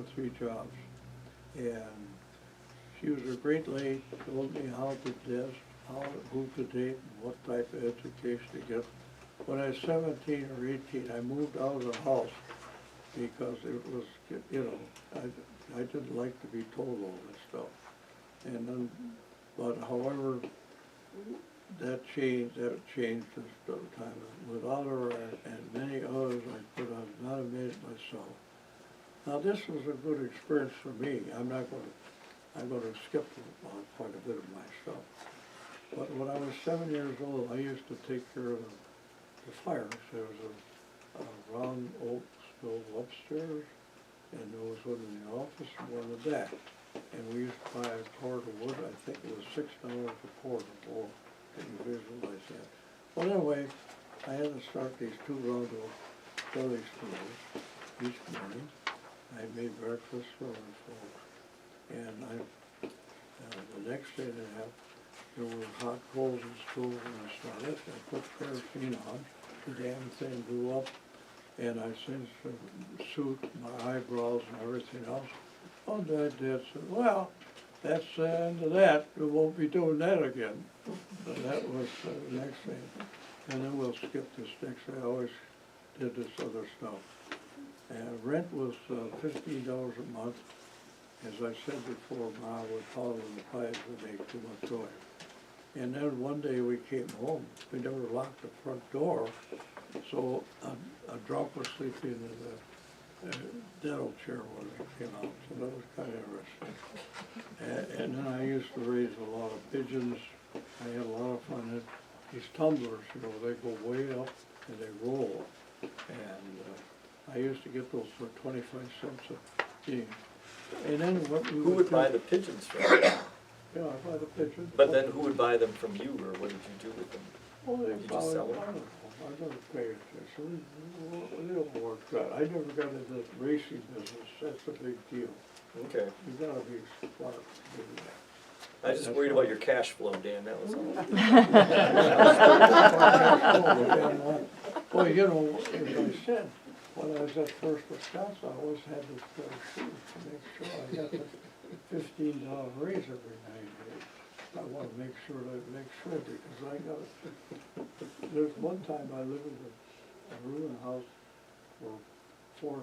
with 3 jobs. And she was a great lady, told me how to dress, who to date, and what type of education to get. When I was 17 or 18, I moved out of the house because it was, you know, I didn't like to be told all this stuff. And then, but however, that changed as the time. Without her and many others, I could have not have made it myself. Now this was a good experience for me. I'm going to skip quite a bit of my stuff. But when I was 7 years old, I used to take care of the fires. There was a round oak stove upstairs, and there was one in the office and one in the back. And we used to buy a cord of wood. I think it was $6 a cord of wood. Can you visualize that? Well, anyway, I had to start these 2 round oak belly stoves each morning. I made breakfast for our folks. And the next day they had, there were hot coals and stove and I started. I put paraffin on, the damn thing blew up, and I singed the suit, my eyebrows and everything else. Oh, Dad said, well, that's the end of that. We won't be doing that again. So that was the next thing. And then we'll skip this next. I always did this other stuff. And rent was $15 a month. As I said before, Ma would follow the pies would make too much noise. And then one day we came home. We never locked the front door. So a drunk was sleeping in the dental chair when we came out. So that was kind of interesting. And then I used to raise a lot of pigeons. I had a lot of fun. And these tumblers, you know, they go way up and they roll. And I used to get those for 25 cents a piece. And then what we Who would buy the pigeons from you? Yeah, I buy the pigeons. But then who would buy them from you, or what did you do with them? Well, they Did you probably, sell them? I don't know, I never paid attention. They all worked out. I never got into the racing business. That's a big deal. Okay. You gotta be smart to do that. I was just worried about your cash flow, Dan, that was all. Well, you know, as I said, when I was at First Wisconsin, I always had this pair of shoes to make sure I got the $15 raise every 9 days. I want to make sure because I got it. There's one time I lived in a rooming house for $4,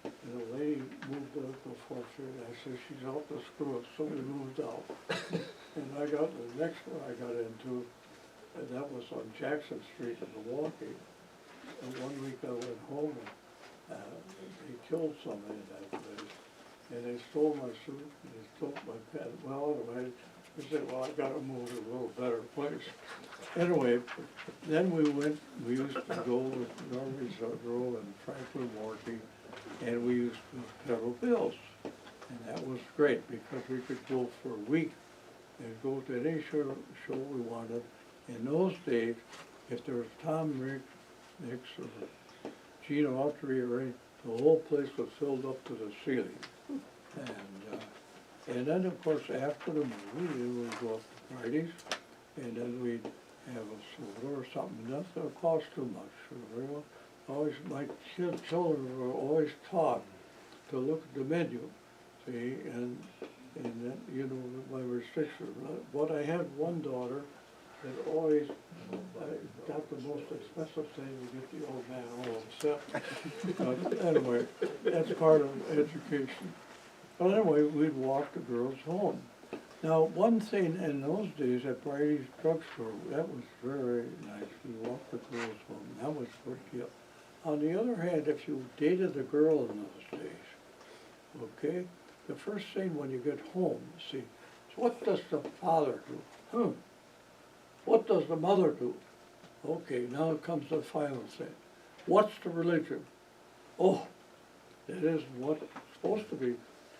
and a lady moved out for $4.50. I said, she's out to screw it. Somebody moved out. And I got the next one I got into, and that was on Jackson Street in Milwaukee. And one week I went home and they killed somebody in that place. And they stole my suit and they stole my pen. Well, anyway, I said, well, I gotta move to a little better place. Anyway, then we used to go with Norman Sudrow and Franklin Morty, and we used to peddle bills. And that was great because we could go for a week and go to any show we wanted. In those days, if there was Tom Mix or Gene Autry or any, the whole place was filled up to the ceiling. And then of course after the movie we would go up to parties, and then we'd have a soda or something. Nothing would cost too much. Always, my children were always taught to look at the menu, see, and then, you know, my restrictions. But I had one daughter that always got the most expensive thing to get the old man all upset. But anyway, that's part of education. But anyway, we'd walk the girls home. Now, one thing in those days at Brady's drugstore, that was very nice. We walked the girls home. That was a good deal. On the other hand, if you dated a girl in those days, okay, the first thing when you get home, see, so what does the father do? What does the mother do? Okay, now comes the final thing. What's the religion? Oh, it isn't what it's supposed to be.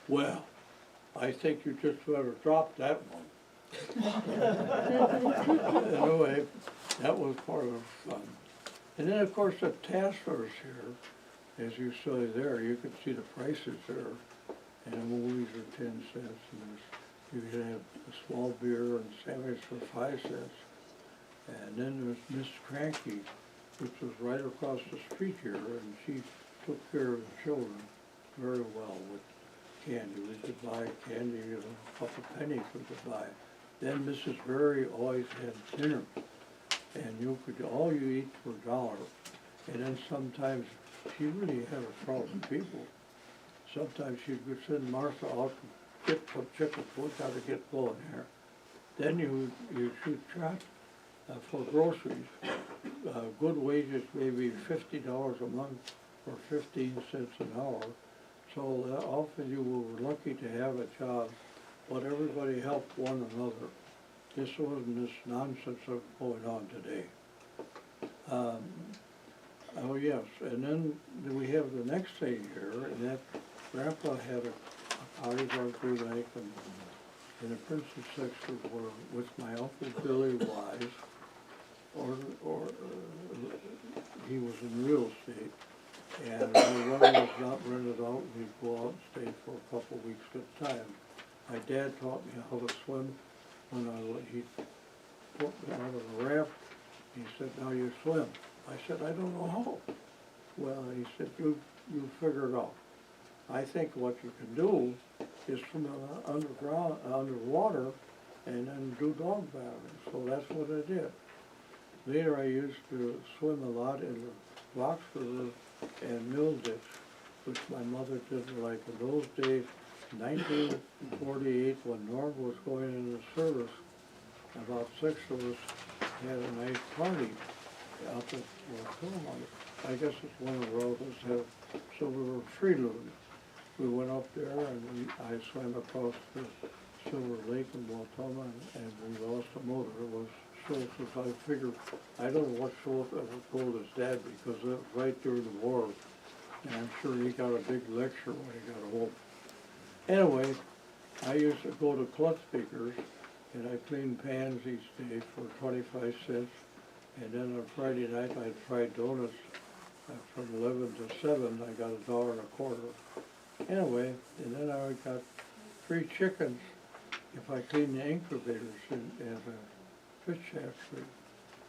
Well, I think you just better drop that one. Anyway, that was part of fun. And then, of course, the tassels here, as you saw there, you could see the prices there. And the movies are 10 cents, and you could have a small beer and sandwich for 5 cents. And then there's Miss Cranky, which was right across the street here, and she took care of the children very well with candy. We could buy candy, you know, a couple pennies we could buy. Then Mrs. Berry always had dinner, and you could, all you eat for a dollar. And then sometimes she really had a crowd of people. Sometimes she would send Martha out to get some chickens, we gotta get going here. Then you shoot shot for groceries. Good wages, maybe $50 a month or 15 cents an hour. So often you were lucky to have a job, but everybody helped one another. This wasn't this nonsense that's going on today. Oh yes, and then we have the next thing here, and that Grandpa had a party on Blue Lake, and the Princess Sisters were with my Uncle Billy Wise, or he was in real estate, and when the weather was not rented out, we'd go out and stay for a couple of weeks at a time. My dad taught me how to swim when he put me out of the raft. He said, now you swim. I said, I don't know how. Well, he said, you figure it out. I think what you can do is swim underwater and then do dog paddling. So that's what I did. Later I used to swim a lot in the Fox River and Mill Ditch, which my mother didn't like. In those days, 1948, when Norm was going into service, about 6 of us had a nice party up at Philmont. I guess it's one of the relatives had, so we were freeloading. We went up there and I swam across the Silver Lake in Wautoma and we lost a motor. It was Schultz, I figured, I don't know what Schultz ever told his dad because it was right during the war. And I'm sure he got a big lecture when he got home. Anyway, I used to go to Klutz Speakers and I cleaned pans each day for 25 cents. And then on Friday night I'd fry donuts from 11 to 7. I got $1.25. Anyway, and then I got 3 chickens if I cleaned the incubators at a fish hatchery.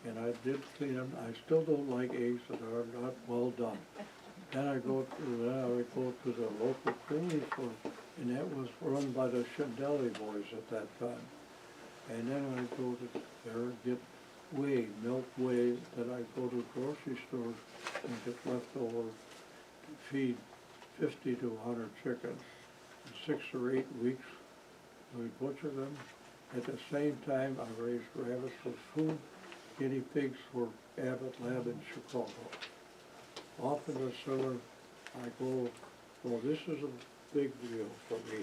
And I did clean them. I still don't like eggs that are not well done. Then I would go to the local creamery store, and that was run by the Chandeli boys at that time. And then I'd go to there and get whey, milk whey, that I'd go to grocery stores and get leftover to feed 50 to 100 chickens. In 6 or 8 weeks, we butcher them. At the same time, I raised rabbits for food, guinea pigs for Abbott Lab in Chicago. Often this summer, I go, well, this is a big deal for me.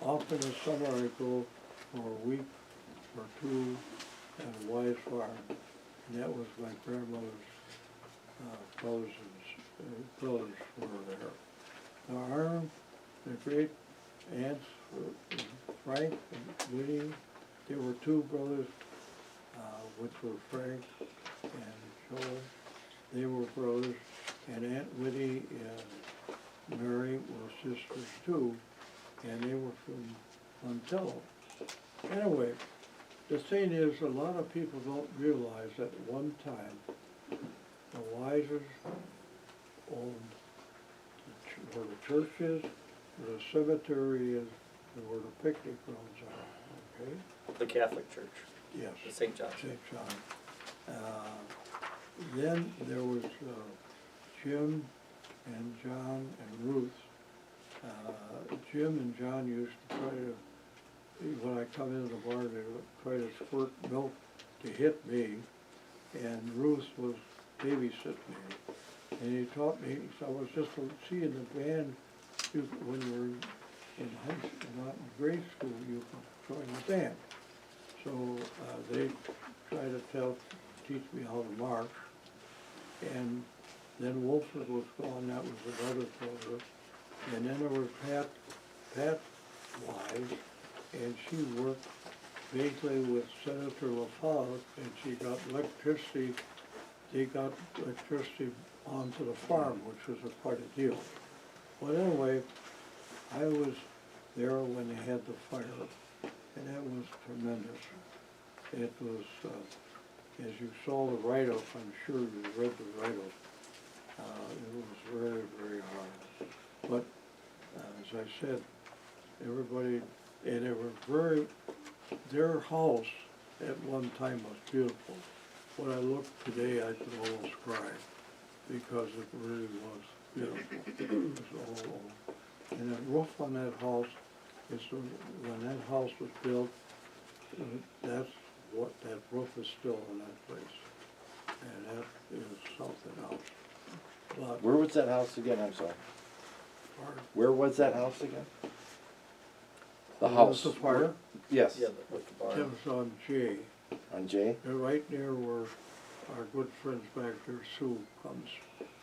Often this summer, I go for a week or 2 at a Wise Farm, and that was my grandmother's brothers were there. Now, Aaron, the great aunts, Frank and Winnie, there were 2 brothers, which were Frank and Joel. They were brothers, and Aunt Winnie and Mary were sisters too, and they were from Montello. Anyway, the thing is, a lot of people don't realize that at one time, the Wises owned where the church is, where the cemetery is, and where the picnic grounds are, okay? The Catholic Church, Yes. the St. John. St. John. Then there was Jim and John and Ruth. Jim and John used to try to, when I come into the bar, they would try to squirt milk to hit me, and Ruth was babysitting me. And he taught me, so I was just seeing the band, when you were in high school, not in grade school, you could join the band. So they tried to teach me how to march. And then Wolford was gone, that was another brother. And then there was Pat Wise, and she worked vaguely with Senator LaFave, and she got electricity. They got electricity onto the farm, which was quite a deal. But anyway, I was there when they had the fire, and that was tremendous. It was, as you saw the write-up, I'm sure you read the write-up, it was very, very hard. But As I said, everybody, and it was very, their house at one time was beautiful. When I look today, I could almost cry, because it really was beautiful. It was all old. And the roof on that house, when that house was built, that's what, that roof is still in that place. And that is something else. But, Where was that house again? I'm sorry. pardon? Where was that house again? The There house. was a fire. Yes, Yeah, with the It barn. was on J. on J. They're right near where our good friends back there, Sue, comes.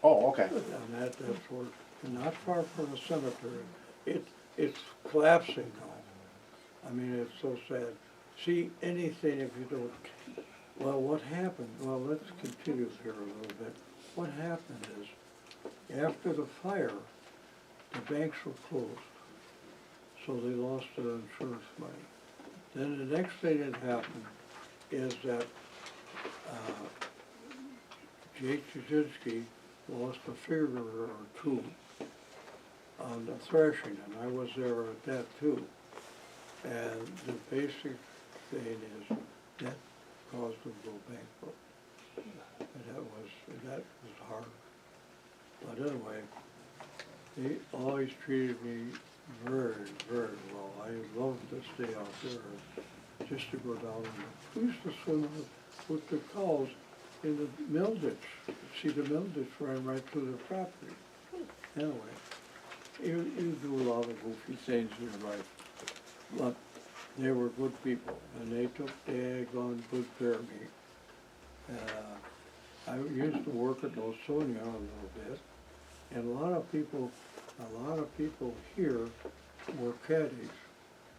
Oh, okay. And that's where, not far from the cemetery. It's collapsing now. I mean, it's so sad. See, anything if you don't, well, what happened, well, let's continue here a little bit. What happened is, after the fire, the banks were closed, so they lost their insurance money. Then the next thing that happened is that Jake Jasinski lost a finger or two on the threshing, and I was there at that too. And the basic thing is that caused them to go bankrupt. And that was hard. But anyway, they always treated me very, very well. I loved to stay out there, just to go down. We used to swim with the cows in the mill ditch. See, the mill ditch ran right through the property. Anyway, you do a lot of goofy things in your life, but they were good people, and they took daggone good care of me. I used to work at Lawsonia a little bit, and a lot of people here were caddies,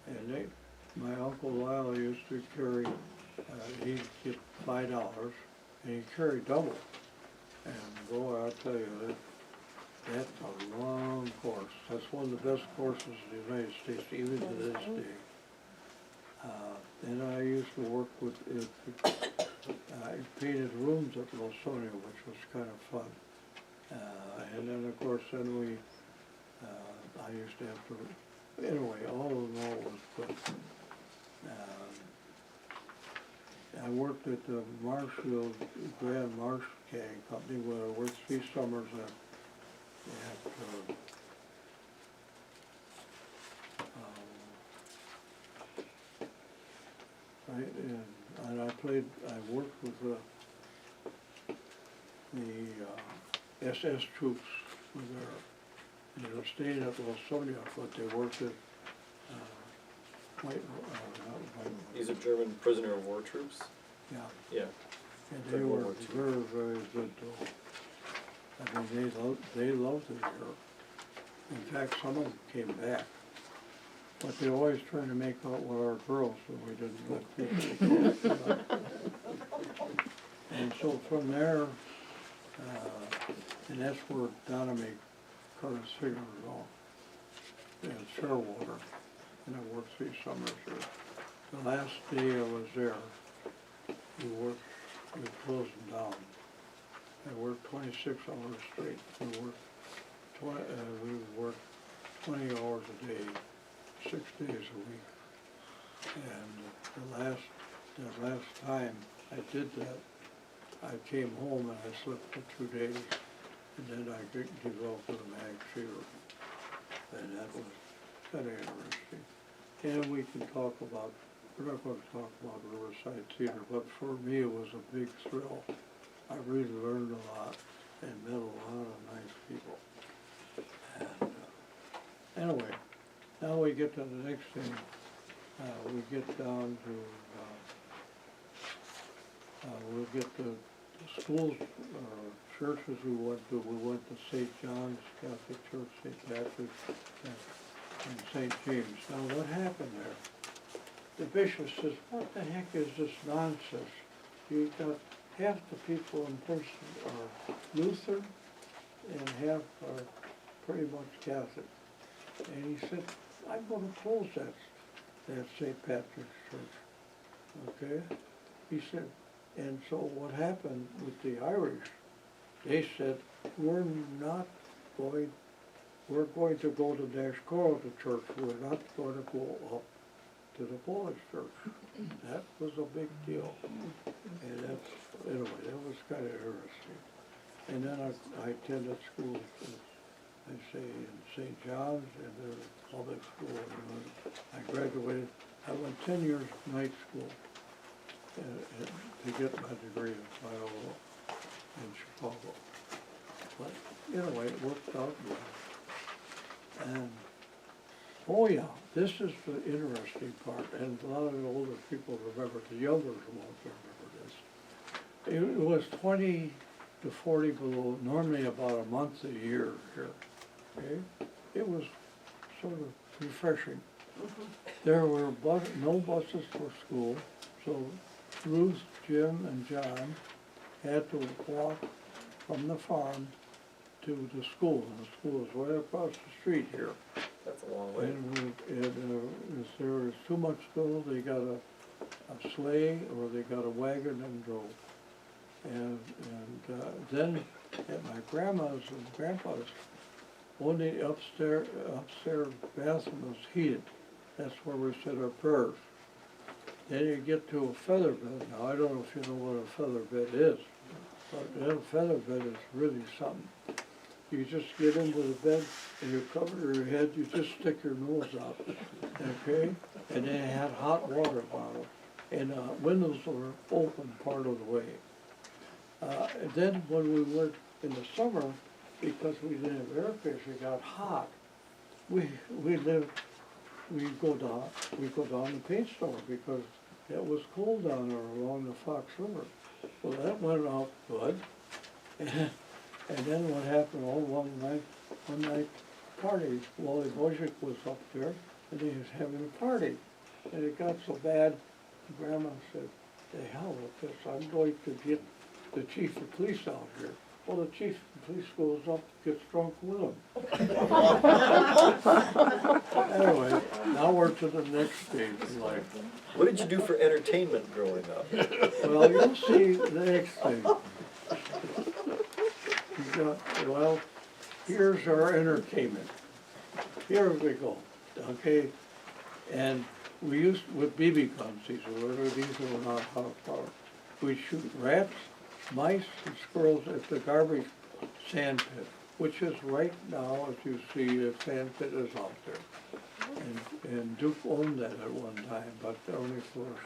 and my Uncle Lyle used to carry, he'd get $5, and he'd carry double. And boy, I'll tell you, that's a long course. That's one of the best courses in the United States, even to this day. And I used to work with, I painted rooms at Lawsonia, which was kind of fun. And then, of course, I used to have to, anyway, all in all was good. I worked at the Marshfield Grand Marsh Canning Company, where I worked 3 summers and I worked with the SS troops were there. They were staying at Lawsonia, but they worked at not White. These are German prisoner of war troops? Yeah, Yeah. and they From were World War II. very, very good though. I mean, they loved it here. In fact, some of them came back. But they always trying to make out with our girls, so we didn't let people. And so from there, and that's where Donamy cut his fingers off, in Fairwater, and I worked 3 summers there. The last day I was there, we closed them down. I worked 26 hours straight. We worked 20 hours a day, 6 days a week. And the last time I did that, I came home and I slept for 2 days, and then I developed a mag fever. And that was kind of interesting. And we can talk about, we're not going to talk about Riverside Theater, but for me it was a big thrill. I really learned a lot and met a lot of nice people. And anyway, now we get to the next thing. We get down to, we'll get the schools, churches we went to. We went to St. John's Catholic Church, St. Patrick's, and St. James. Now what happened there? The bishop says, what the heck is this nonsense? You got half the people in person are Lutheran and half are pretty much Catholic. And he said, I'm going to close that St. Patrick's Church, okay? He said, and so what happened with the Irish, they said, we're not going we're going to go to Nash Choral to church, we're not going to go up to the Polish church. That was a big deal. And that's, anyway, that was kind of interesting. And then I attended school, I say in St. John's, and then a public school. And when I graduated, I went 10 years night school to get my degree in biology in Chicago. But anyway, it worked out well. And, oh yeah, this is the interesting part, and a lot of the older people remember, the younger won't remember this. It was 20 to 40 below, normally about a month a year here, okay? It was sort of refreshing. There were no buses for school, so Ruth, Jim, and John had to walk from the farm to the school, and the school is right across the street here. That's a long way. And if there was too much snow, they got a sleigh or they got a wagon and drove. And then at my grandma's and grandpa's, only upstairs bathroom was heated. That's where we said our prayers. Then you get to a feather bed. Now, I don't know if you know what a feather bed is, but that feather bed is really something. You just get into the bed and you cover your head, you just stick your nose out, okay? And they had hot water bottles, and windows were open part of the way. And then when we went in the summer, because we didn't have air conditioning, it got hot. We go down the paint store because it was cold down there along the Fox River. Well, that went out good. And then what happened, one night party, Wally Bozic was up there and he was having a party. And it got so bad, Grandma said, the hell with this, I'm going to get the chief of police out here. Well, the chief of police goes up, gets drunk with him. Anyway, now we're to the next stage in life. What did you do for entertainment growing up? Well, you'll see the next thing. Well, here's our entertainment. Here we go, okay? And we used, with BB guns, these were not hot power. We'd shoot rats, mice, and squirrels at the garbage sand pit, which is right now, as you see, the sand pit is out there. And Duke owned that at one time, but only for a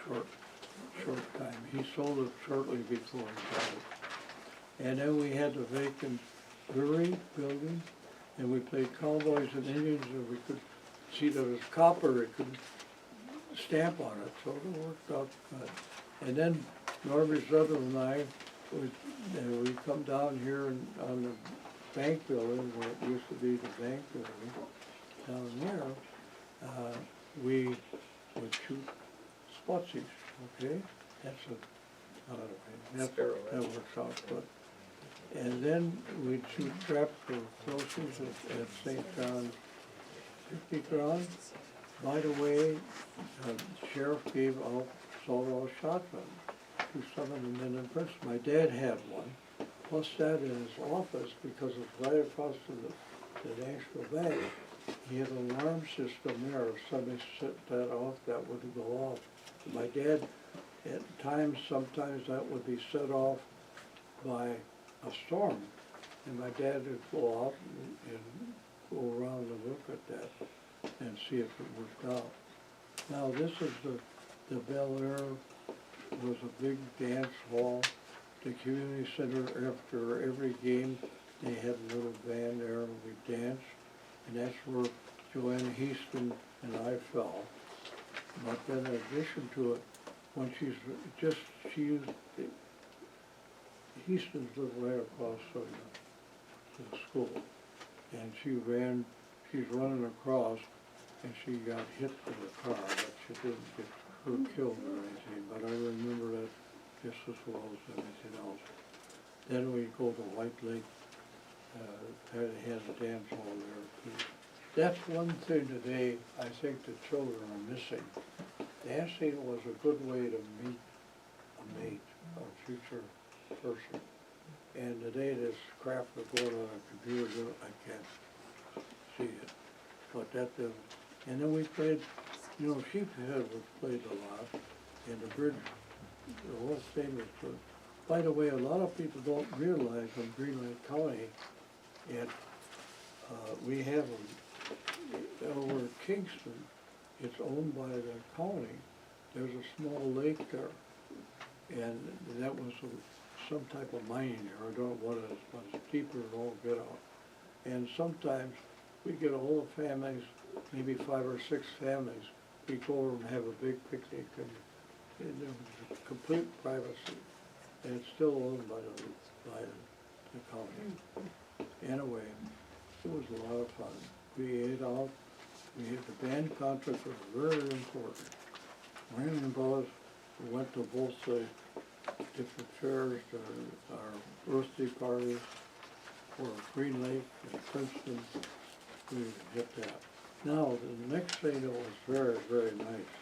short time. He sold it shortly before he died. And then we had the vacant brewery building, and we played cowboys and Indians, and we could see there was copper, it could stamp on it, so it worked out good. And then Norbert Sutter and I, we come down here on the bank building, where it used to be the bank building, down there, we would shoot Spotsies, okay? That's that works out good. And then we'd shoot trap for explosives at St. John's picnic ground. By the way, the sheriff gave out sawed-off shotguns to some of the men in prison. My dad had one, plus that in his office, because it's right across from the National Bank. He had an alarm system there. If somebody set that off, that would go off. My dad, at times, sometimes that would be set off by a storm, and my dad would go out and go around and look at that and see if it worked out. Now this is the Bel Air was a big dance hall. The community center, after every game, they had a little band there and we danced, and that's where Joanna Heaston and I fell. But then in addition to it, when she used Heaston's lived right across from the school, and she's running across, and she got hit with a car, but she didn't get her killed or anything, but I remember that just as well as anything else. Then we go to White Lake, had a dance hall there too. That's one thing today I think the children are missing. Dancing was a good way to meet a mate, a future person. And today this crap is going on a computer, I can't see it, but that doesn't. And then we played, Sheephead was played a lot, and the bridge, the whole thing was good. By the way, a lot of people don't realize in Green Lake County, and we have over Kingston, it's owned by the county. There's a small lake there, and that was some type of mining there. I don't know what it is, but it's deeper than all get out. And sometimes we get all the families, maybe 5 or 6 families, we go over and have a big picnic, and there was complete privacy. And it's still owned by the county. Anyway, it was a lot of fun. We ate out, the band concerts were very important. Raymond Brothers, we went to both the different fairs, our birthday parties for Green Lake and Princeton, we hit that. Now, the next thing that was very, very nice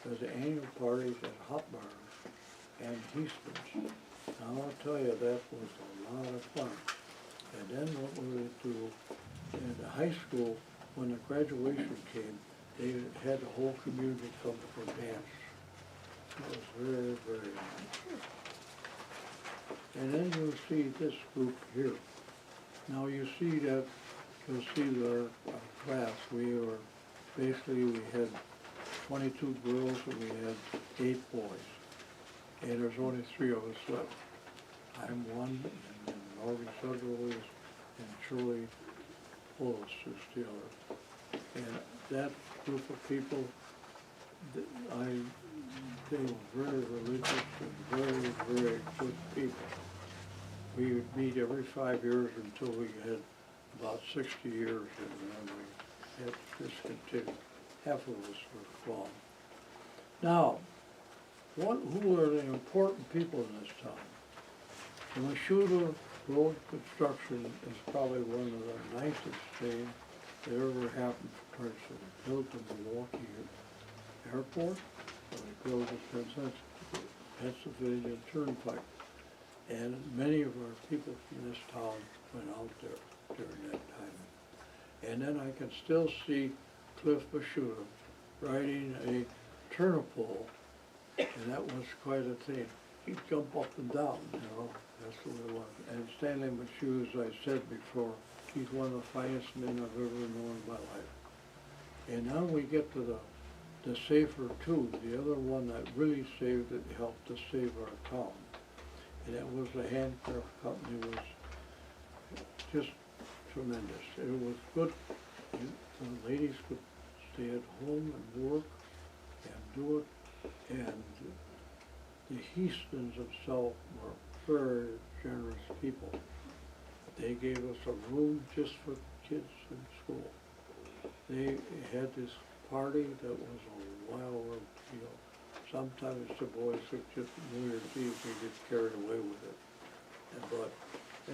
was the annual parties at Hot Bars and Easton's. Now, I'll tell you, that was a lot of fun. And then what we would do in the high school, when the graduation came, they had the whole community come for dance. It was very, very nice. And then you'll see this group here. Now you see that, you'll see our class. We had 22 girls and we had 8 boys. And there's only 3 of us left. I'm one, and then Norby Sutherland and Shirley Pullis is the other. And that group of people, they were very religious and very, very good people. We would meet every 5 years until we had about 60 years, and then we had discontinued. Half of us were gone. Now, who are the important people in this town? The Mashuda Road construction is probably one of the nicest things that ever happened for Princeton. They built the Milwaukee Airport, and they built the Pennsylvania Turnpike. And many of our people from this town went out there during that time. And then I can still see Cliff Mashuda riding a turnip pole, and that was quite a thing. He'd jump up and down, that's the way it was. And Stanley Mashuda, as I said before, he's one of the finest men I've ever known in my life. And now we get to the Safer 2, the other one that really helped to save our town. And that was the Handcraft Company, was just tremendous. It was good. The ladies could stay at home and work and do it. And the Heastons themselves were very generous people. They gave us a room just for kids in school. They had this party that was a wild deal. Sometimes the boys would just New Year's Eve, they get carried away with it. But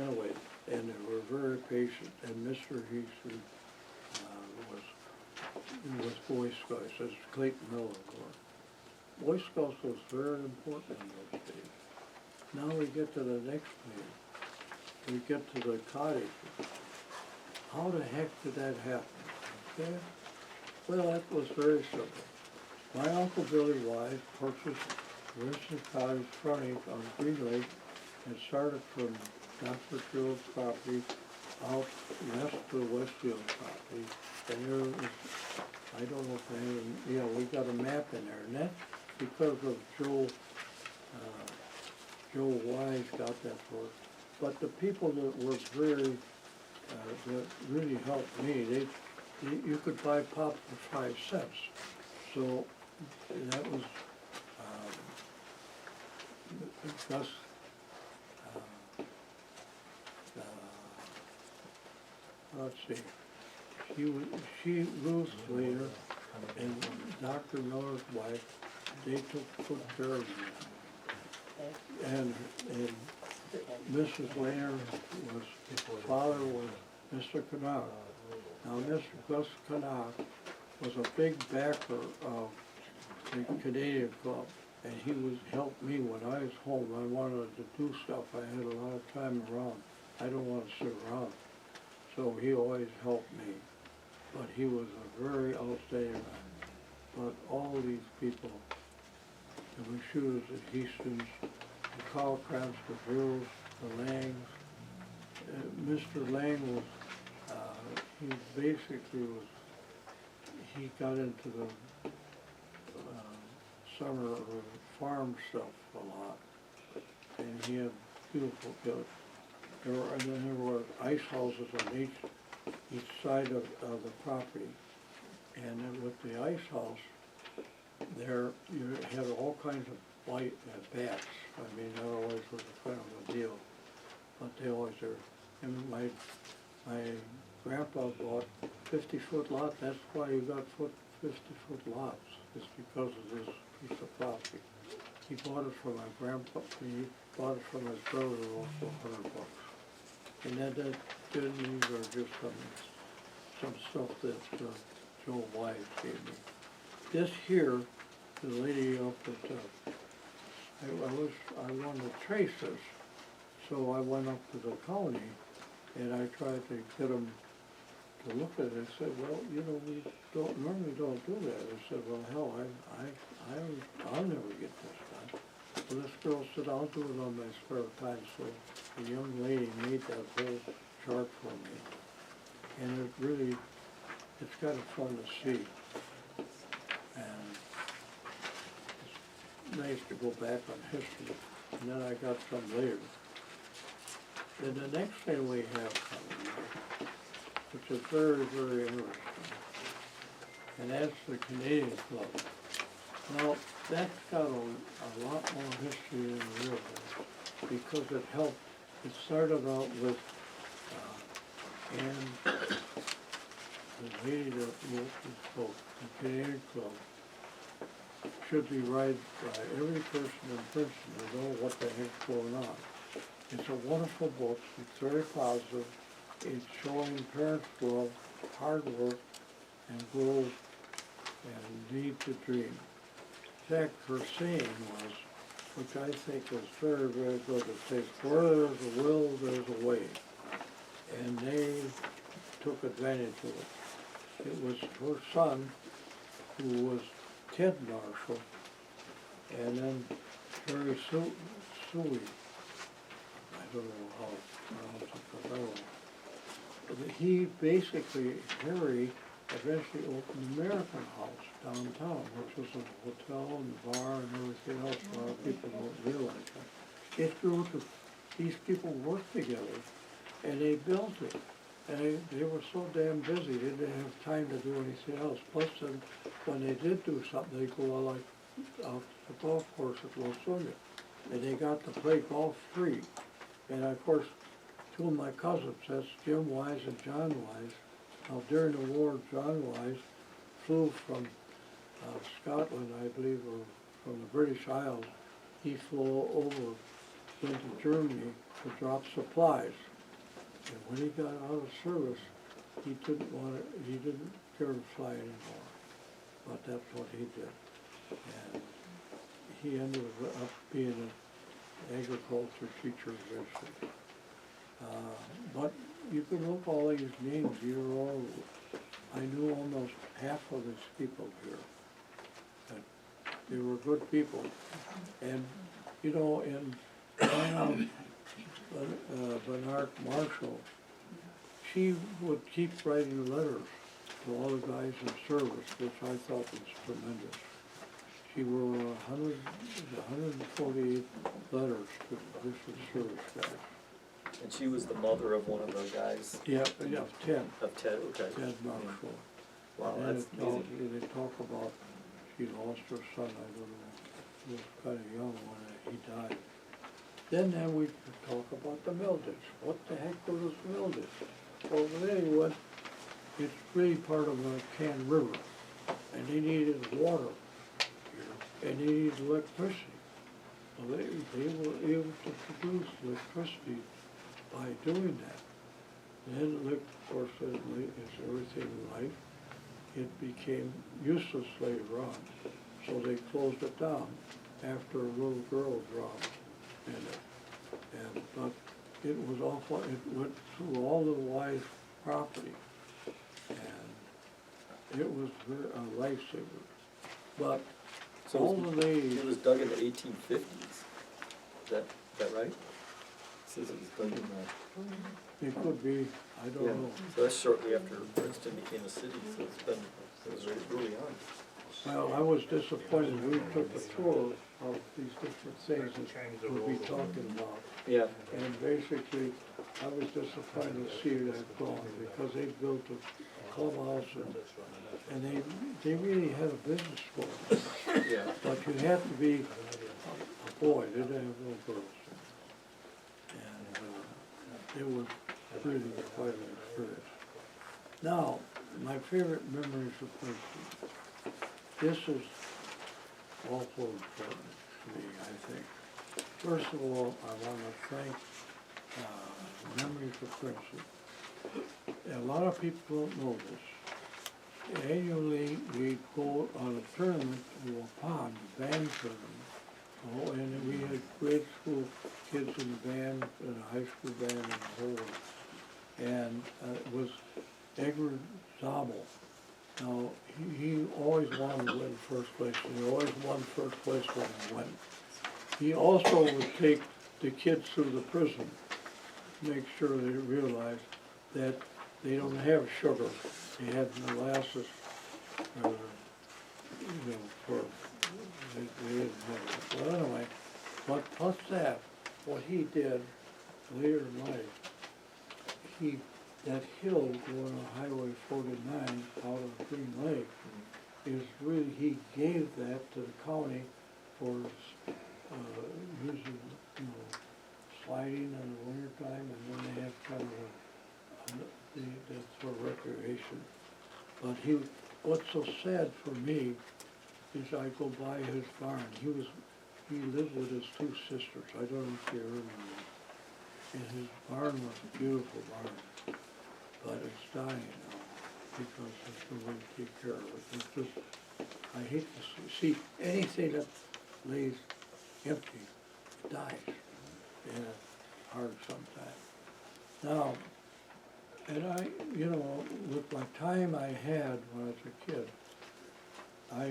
anyway, and they were very patient. And Mr. Heaston was Boy Scouts, as Clayton Miller was. Boy Scouts was very important in those days. Now we get to the next page. We get to the cottages. How the heck did that happen? Okay? Well, that was very simple. My Uncle Billy Wise purchased Winston Cottage frontage on Green Lake and started from Dr. Field's property out west to Westfield property. And there was, I don't know if I have, we got a map in there, and that's because of Joe Wise got that for us. But the people that were that really helped me, you could buy pop for 5 cents. So that was Gus, let's see, Ruth later, and Dr. Miller's wife, they took good care of me. And Mrs. Lehner father was Mr. Canuck. Now, Mr. Gus Canuck was a big backer of the Canadian Club, and he helped me when I was home. I wanted to do stuff. I had a lot of time around. I don't want to sit around. So he always helped me. but he was a very outstanding man. But all these people, the Machutes, the Heastons, the Calcrans, the Drills, the Langs, Mr. Lang was, he basically was, he got into the summer or farm stuff a lot, and he had beautiful kids. And then there were ice houses on each side of the property. And then with the ice house, there you had all kinds of white bats. I mean, that always was a kind of a deal, but they always were. And my grandpa bought 50-foot lot. That's why you got 50-foot lots. It's because of this piece of property. He bought it from my grandpa. He bought it from his brother also $100. And that these are just some stuff that Joe Wise gave me. This here, the lady up at, I wanted to trace this, so I went up to the county and I tried to get them to look at it. I said, well, you know, we normally don't do that. I said, well, hell, I'll never get this done. Well, this girl said, I'll do it on my spare time. So the young lady made that whole chart for me. And it really, it's kind of fun to see. And it's nice to go back on history. And then I got some later. Then the next thing we have coming here, which is very, very interesting, and that's the Canadian Club. Now, that's got a lot more history than the real one, because it helped. It started out with Anne, the lady that wrote this book, the Canadian Club, should be read by every person in Princeton to know what the heck's going on. It's a wonderful book. It's very positive. It's showing parents' love, hard work, and growth, and need to dream. In fact, her saying was, which I think is very, very good, it says, where there's a will, there's a way. And they took advantage of it. It was her son, who was Ted Marshall, and then Harry Suey. I don't know how to pronounce it, but he basically, Harry eventually opened the American House downtown, which was a hotel and a bar and everything else. A lot of people don't realize that. It grew to, these people worked together and they built it. And they were so damn busy, they didn't have time to do anything else. Plus, then, when they did do something, they'd go out to the golf course at Los Angeles. And they got to play golf free. And of course, two of my cousins, that's Jim Wise and John Wise. Now, during the war, John Wise flew from Scotland, I believe, or from the British Isles. He flew over into Germany to drop supplies. And when he got out of service, he didn't care to fly anymore. But that's what he did. And he ended up being an agriculture teacher eventually. But you can look all these names, I knew almost half of these people here. But they were good people. And, you know, in Bernard Marshall, she would keep writing letters to all the guys in service, which I thought was tremendous. She wrote 148 letters to different service guys. And she was the mother of one of the guys? Yeah, Ted. Of Ted, okay. Ted Marshall. Wow, And then that's amazing. they talk about she lost her son, I don't know, he was kind of young when he died. Then we talk about the Mildish. What the heck was Mildish? Well, anyway, it's really part of the Can River, and they needed water here, and they needed electricity. So they were able to produce electricity by doing that. Then, of course, as everything in life, it became useless later on. So they closed it down after a little girl drowned in it. But it was awful. It went through all the Wise property. And it was a lifesaver. But So all it was- the ladies, it was dug in the 1850s. That right? It says it was dug in the. it could be, I don't know. So that's shortly after Princeton became a city, so it was very early on. Well, I was disappointed, we took a tour of these different things that we'll be talking about. Yeah. And basically, I was disappointed to see that gone, because they built a clubhouse and they really had a business school. Yeah. But you had to be a boy, they didn't have no girls. And it was really quite an experience. Now, my favorite memories of Princeton. This is awful important to me, I think. First of all, I want to thank Memories of Princeton. A lot of people don't know this. Annually, we go on a tournament to a pond, a band tournament. Oh, and we had grade school kids in the band, and a high school band, and the whole one. And it was Edward Zabel. Now, he always wanted to win first place, and he always won first place when he went. He also would take the kids through the prison, make sure they realized that they don't have sugar. They had molasses, for, they didn't have it. Well, anyway, but plus that, what he did later in life, that hill going on Highway 49 out of Green Lake is really, he gave that to the county for using, sliding in the winter time, and then they have kind of that's for recreation. But what's so sad for me is I go by his barn. He lived with his two sisters. I don't know if you ever remember. And his barn was a beautiful barn. But it's dying now because there's no way to take care of it. It's just, I hate to see anything that lays empty dies, and it's hard sometimes. Now, and with my time I had when I was a kid, I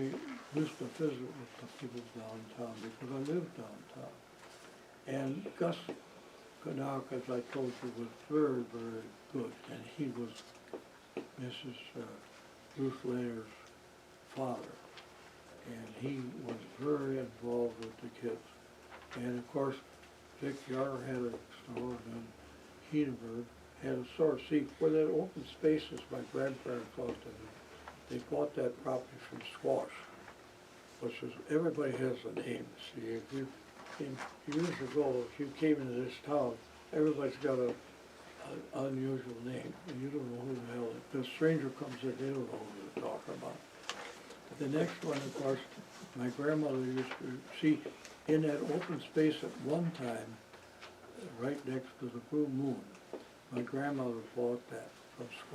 used to visit with the people downtown because I lived downtown. And Gus Canuck, as I told you, was very, very good, and he was Mrs. Ruth Lair's father, and he was very involved with the kids. And of course, Vic Yar had a store, and then Hedenberg had a store. See, where that open spaces my grandparents bought them, they bought that property from Squash, which is, everybody has a name. See, if you years ago, if you came into this town, everybody's got an unusual name, and you don't know who the hell it is. If a stranger comes in, they don't know who they're talking about. The next one, of course, my grandmother used to see in that open space at one time, right next to the Blue Moon. My grandmother bought that from Squaw.